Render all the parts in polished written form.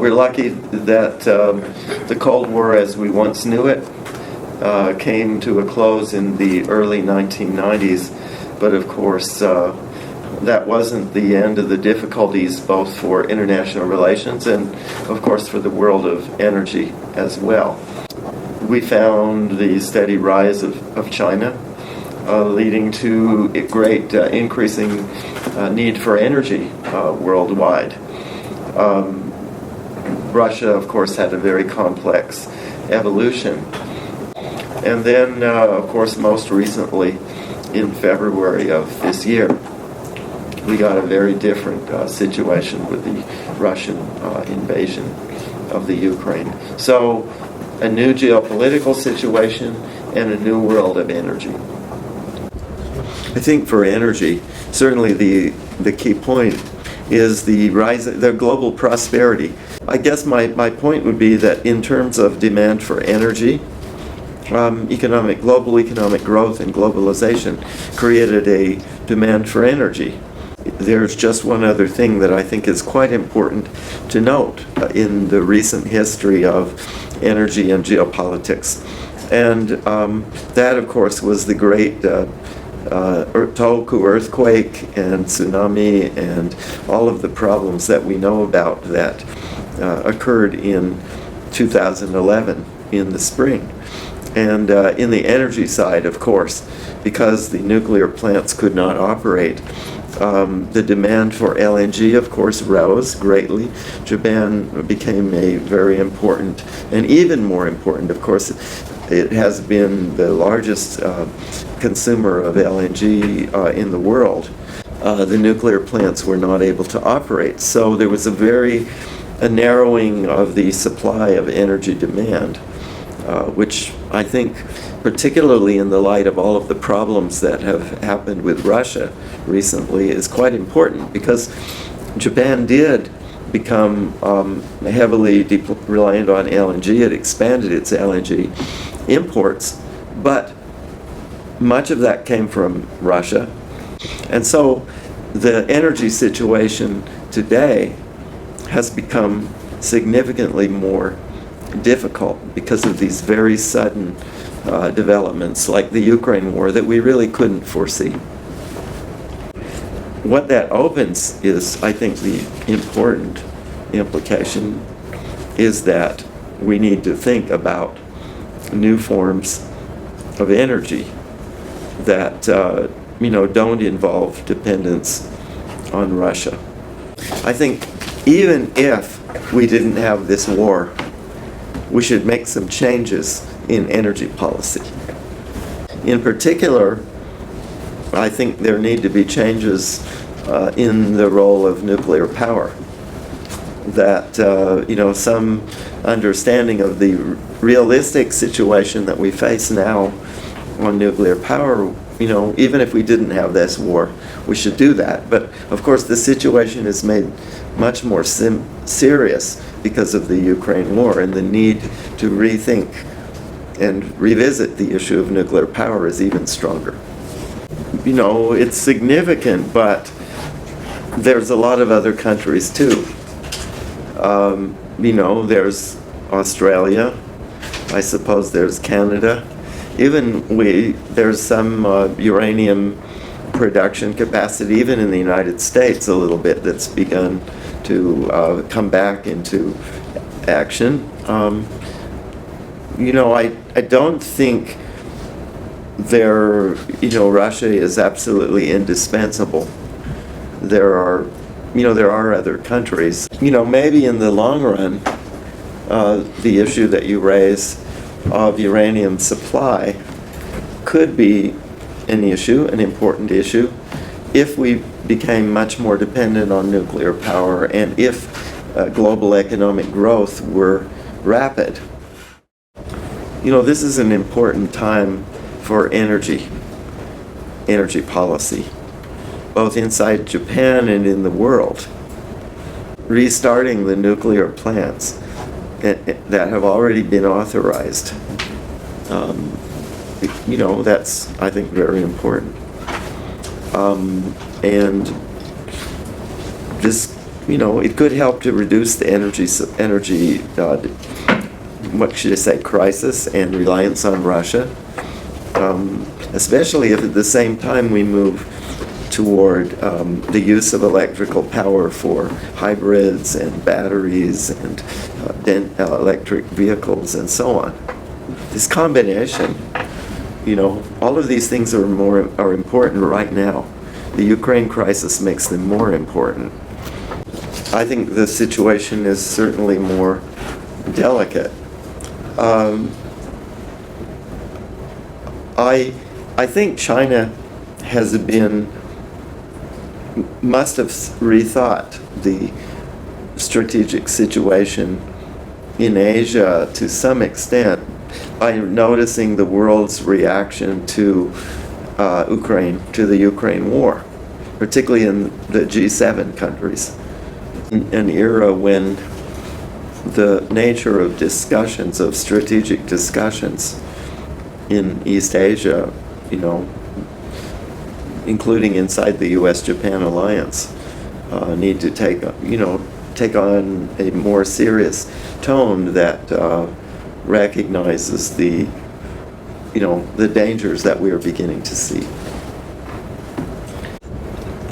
we're lucky that the Cold War as we once knew it came to a close in the early 1990s, but of course that wasn't the end of the difficulties both for international relations and of course for the world of energy as well. We found the steady rise of China leading to a great increasing need for energy worldwide. Russia, of course, had a very complex evolution. And then, of course, most recently, in February of this year, we got a very different situation with the Russian invasion of the Ukraine. So, a new geopolitical situation and a new world of energy. I think for energy, certainly the key point is the rise, the global prosperity. I guess my point would be that in terms of demand for energy, global economic growth and globalization created a demand for energy. There's just one other thing that I think is quite important to note in the recent history of energy and geopolitics. And that, of course, was the great Tohoku earthquake and tsunami and all of the problems that we know about that occurred in 2011 in the spring. And in the energy side, of course, because the nuclear plants could not operate, the demand for LNG, of course, rose greatly. Japan became a very important, and even more important, of course, it has been the largest consumer of LNG in the world. The nuclear plants were not able to operate, so there was a narrowing of the supply of energy demand, which I think, particularly in the light of all of the problems that have happened with Russia recently, is quite important, because Japan did become heavily reliant on LNG. It expanded its LNG imports, but much of that came from Russia. And so the energy situation today has become significantly more difficult because of these very sudden developments like the Ukraine war that we really couldn't foresee. What that opens is, I think, the important implication is that we need to think about new forms of energy that don't involve dependence on Russia. I think even if we didn't have this war, we should make some changes in energy policy. In particular, I think there need to be changes in the role of nuclear power. That some understanding of the realistic situation that we face now on nuclear power, even if we didn't have this war, we should do that. But of course the situation is made much more serious because of the Ukraine war, and the need to rethink and revisit the issue of nuclear power is even stronger. It's significant, but there's a lot of other countries too. There's Australia, I suppose there's Canada, there's some uranium production capacity, even in the United States a little bit, that's begun to come back into action. I don't think Russia is absolutely indispensable. There are other countries. Maybe in the long run, the issue that you raise of uranium supply could be an important issue, if we became much more dependent on nuclear power and if global economic growth were rapid. This is an important time for energy policy, both inside Japan and in the world. Restarting the nuclear plants that have already been authorized, that's, I think, very important. And this it could help to reduce the energy what should I say, crisis and reliance on Russia, especially if at the same time we move toward the use of electrical power for hybrids and batteries and electric vehicles and so on. This combination, all of these things are important right now. The Ukraine crisis makes them more important. I think the situation is certainly more delicate. I think China must have rethought the strategic situation in Asia to some extent by noticing the world's reaction to the Ukraine war, particularly in the G7 countries. In an era when the nature of discussions, of strategic discussions in East Asia, including inside the U.S.-Japan alliance, need to take on a more serious tone that recognizes the dangers that we are beginning to see.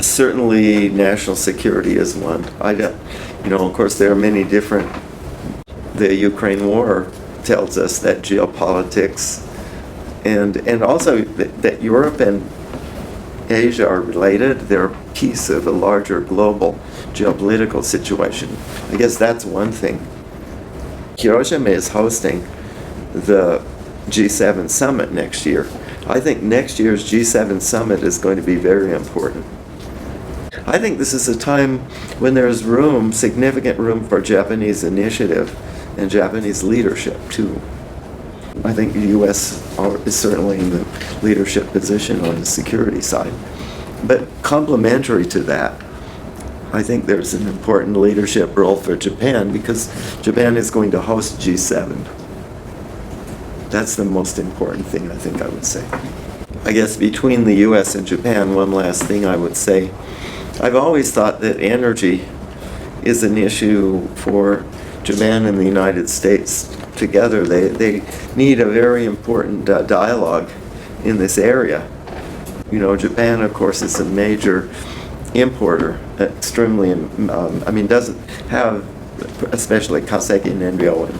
Certainly, national security is one. Of course, there are many different. The Ukraine war tells us that geopolitics and also that Europe and Asia are related. They're a piece of a larger global geopolitical situation. I guess that's one thing. Hiroshima is hosting the G7 summit next year. I think next year's G7 summit is going to be very important. I think this is a time when there's significant room for Japanese initiative and Japanese leadership too. I think the U.S. is certainly in the leadership position on the security side. But complementary to that, I think there's an important leadership role for Japan because Japan is going to host G7. That's the most important thing I think I would say. I guess between the U.S. and Japan, one last thing I would say. I've always thought that energy is an issue for Japan and the United States together. They need a very important dialogue in this area. Japan, of course, is a major importer, extremely, doesn't have, especially kaseki nenryo and,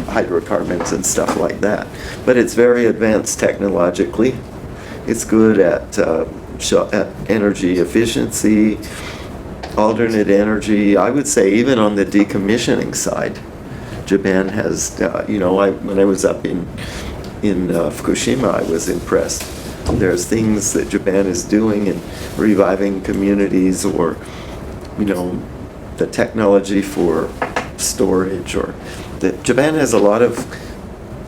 hydrocarbons and stuff like that. But it's very advanced technologically. It's good at energy efficiency, alternate energy. I would say even on the decommissioning side, Japan has, when I was up in Fukushima, I was impressed. There's things that Japan is doing in reviving communities or, the technology for storage or that Japan has a lot of,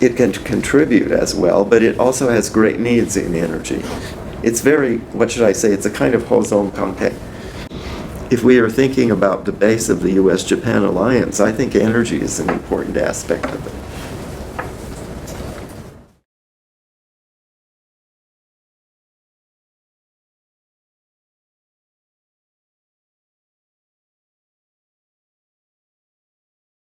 it can contribute as well, but it also has great needs in energy. It's it's a kind of hoson kanke. If we are thinking about the base of the U.S.-Japan alliance, I think energy is an important aspect of it.